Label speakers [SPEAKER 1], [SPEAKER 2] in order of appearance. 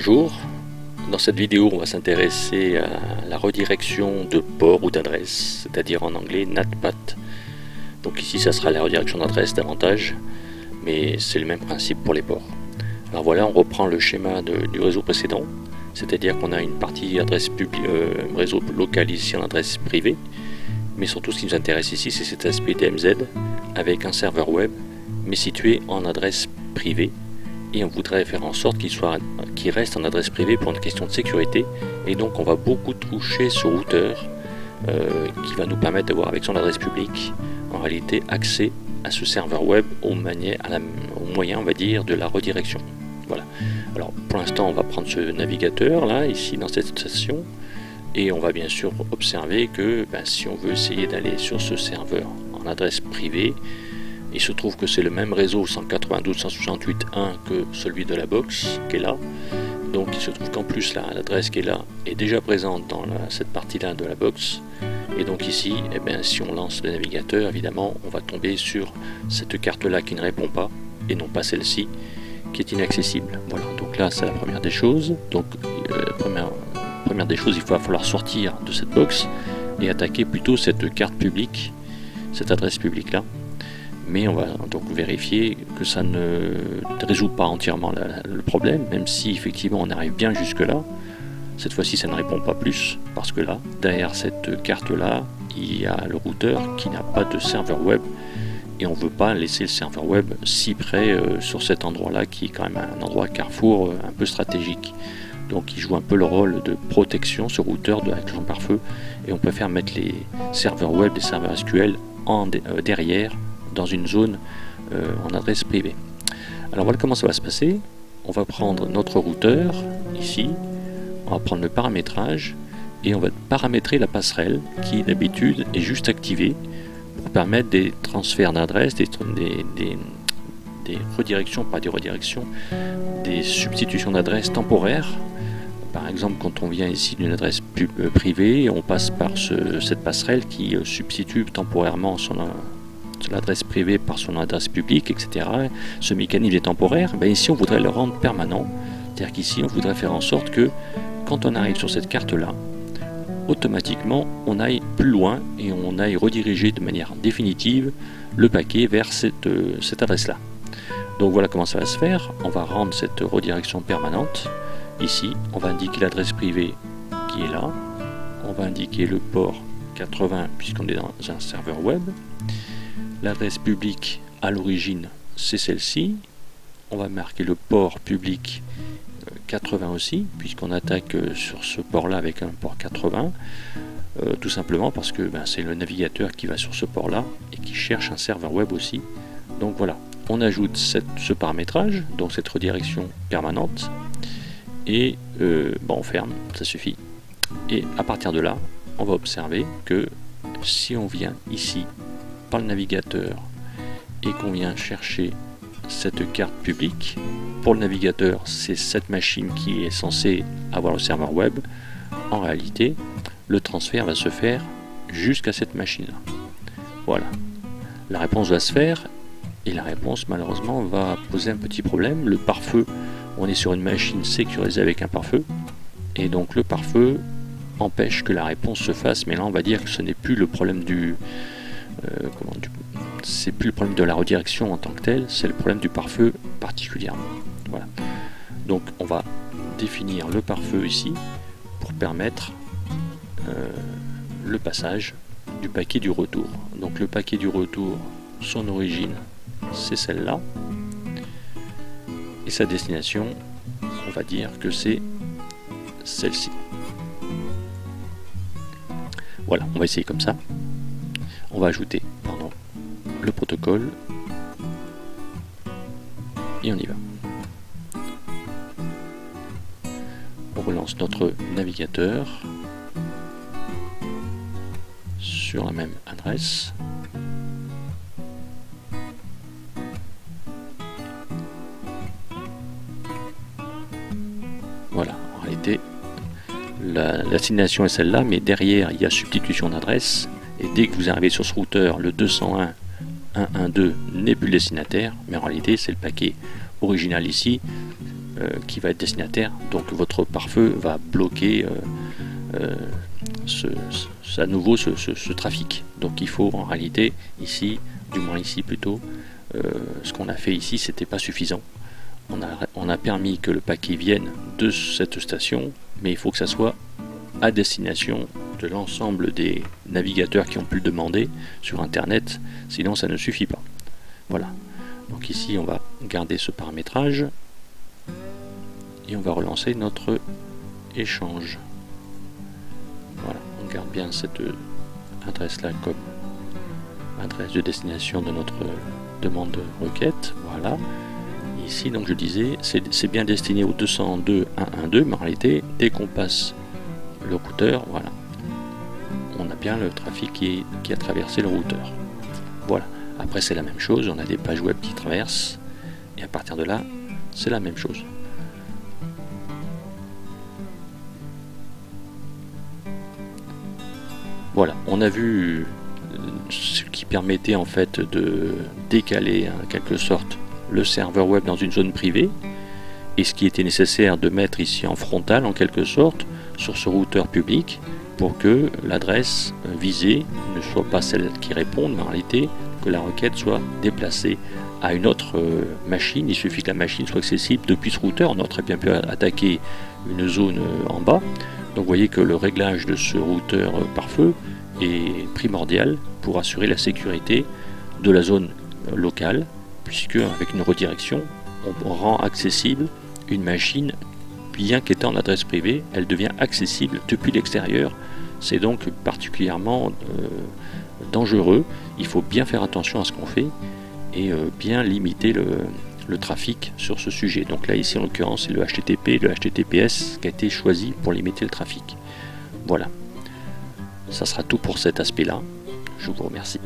[SPEAKER 1] Bonjour, dans cette vidéo on va s'intéresser à la redirection de port ou d'adresse, c'est-à-dire en anglais NATPAT. Donc ici ça sera la redirection d'adresse davantage, mais c'est le même principe pour les ports. Alors voilà, on reprend le schéma du réseau précédent, c'est-à-dire qu'on a une partie adresse réseau local ici en adresse privée, mais surtout ce qui nous intéresse ici c'est cet aspect DMZ avec un serveur web, mais situé en adresse privée. Et on voudrait faire en sorte qu'il reste en adresse privée pour une question de sécurité, et donc on va beaucoup toucher ce routeur qui va nous permettre d'avoir avec son adresse publique en réalité accès à ce serveur web au moyen on va dire de la redirection. Voilà. Alors pour l'instant on va prendre ce navigateur là ici dans cette station et on va bien sûr observer que si on veut essayer d'aller sur ce serveur en adresse privée, il se trouve que c'est le même réseau 192.168.1 que celui de la box qui est là. Donc il se trouve qu'en plus l'adresse qui est là est déjà présente dans cette partie-là de la box. Et donc ici, si on lance le navigateur, évidemment, on va tomber sur cette carte-là qui ne répond pas, et non pas celle-ci, qui est inaccessible. Voilà, donc là c'est la première des choses. Donc première des choses, il va falloir sortir de cette box et attaquer plutôt cette carte publique, cette adresse publique-là. Mais on va donc vérifier que ça ne résout pas entièrement le problème, même si effectivement on arrive bien jusque là. Cette fois-ci ça ne répond pas plus, parce que là, derrière cette carte là, il y a le routeur qui n'a pas de serveur web, et on ne veut pas laisser le serveur web si près sur cet endroit là, qui est quand même un endroit carrefour un peu stratégique. Donc il joue un peu le rôle de protection, ce routeur avec le champ pare-feu, et on préfère mettre les serveurs web, les serveurs SQL derrière, dans une zone en adresse privée. Alors voilà comment ça va se passer. On va prendre notre routeur ici, on va prendre le paramétrage et on va paramétrer la passerelle qui d'habitude est juste activée pour permettre des transferts d'adresse, des redirections, pas des redirections, des substitutions d'adresse temporaires. Par exemple, quand on vient ici d'une adresse privée, on passe par cette passerelle qui substitue temporairement l'adresse privée par son adresse publique, etc. Ce mécanisme est temporaire. Ici on voudrait le rendre permanent, c'est-à-dire qu'ici on voudrait faire en sorte que quand on arrive sur cette carte là, automatiquement on aille plus loin et on aille rediriger de manière définitive le paquet vers cette adresse là. Donc voilà comment ça va se faire. On va rendre cette redirection permanente. Ici on va indiquer l'adresse privée qui est là, on va indiquer le port 80 puisqu'on est dans un serveur web. L'adresse publique à l'origine c'est celle-ci, on va marquer le port public 80 aussi, puisqu'on attaque sur ce port là avec un port 80, tout simplement parce que c'est le navigateur qui va sur ce port là et qui cherche un serveur web aussi. Donc voilà, on ajoute ce paramétrage, donc cette redirection permanente, et on ferme, ça suffit. Et à partir de là, on va observer que si on vient ici par le navigateur et qu'on vient chercher cette carte publique, pour le navigateur c'est cette machine qui est censée avoir le serveur web. En réalité le transfert va se faire jusqu'à cette machine là. Voilà, la réponse va se faire, et la réponse malheureusement va poser un petit problème. Le pare-feu, on est sur une machine sécurisée avec un pare-feu, et donc le pare-feu empêche que la réponse se fasse. Mais là on va dire que ce n'est plus le problème c'est plus le problème de la redirection en tant que tel, c'est le problème du pare-feu particulièrement. Voilà. Donc on va définir le pare-feu ici pour permettre le passage du paquet du retour. Donc le paquet du retour, son origine c'est celle-là, et sa destination, on va dire que c'est celle-ci. Voilà, on va essayer comme ça. On va ajouter le protocole et on y va. On relance notre navigateur sur la même adresse. Voilà, en réalité la destination est celle-là, mais derrière il y a substitution d'adresse. Et dès que vous arrivez sur ce routeur, le 201.1.1.2 n'est plus le destinataire, mais en réalité c'est le paquet original ici qui va être destinataire, donc votre pare-feu va bloquer à nouveau ce trafic. Donc il faut en réalité ici, du moins ici plutôt, ce qu'on a fait ici c'était pas suffisant. On a permis que le paquet vienne de cette station, mais il faut que ça soit à destination de l'ensemble des navigateurs qui ont pu le demander sur internet, sinon ça ne suffit pas. Voilà, donc ici on va garder ce paramétrage et on va relancer notre échange. Voilà, on garde bien cette adresse là comme adresse de destination de notre demande de requête. Voilà, ici donc je disais c'est bien destiné au 202.1.1.2, mais en réalité dès qu'on passe le routeur, voilà, on a bien le trafic qui a traversé le routeur. Voilà, après c'est la même chose, on a des pages web qui traversent et à partir de là c'est la même chose. Voilà, on a vu ce qui permettait en fait de décaler en quelque sorte le serveur web dans une zone privée et ce qui était nécessaire de mettre ici en frontal en quelque sorte sur ce routeur public pour que l'adresse visée ne soit pas celle qui réponde, mais en réalité que la requête soit déplacée à une autre machine. Il suffit que la machine soit accessible depuis ce routeur. On aurait très bien pu attaquer une zone en bas. Donc vous voyez que le réglage de ce routeur pare-feu est primordial pour assurer la sécurité de la zone locale, puisque avec une redirection on rend accessible une machine, bien qu'étant en adresse privée, elle devient accessible depuis l'extérieur. C'est donc particulièrement dangereux. Il faut bien faire attention à ce qu'on fait et bien limiter le trafic sur ce sujet. Donc là ici en l'occurrence c'est le HTTP, le HTTPS qui a été choisi pour limiter le trafic. Voilà, ça sera tout pour cet aspect là. Je vous remercie.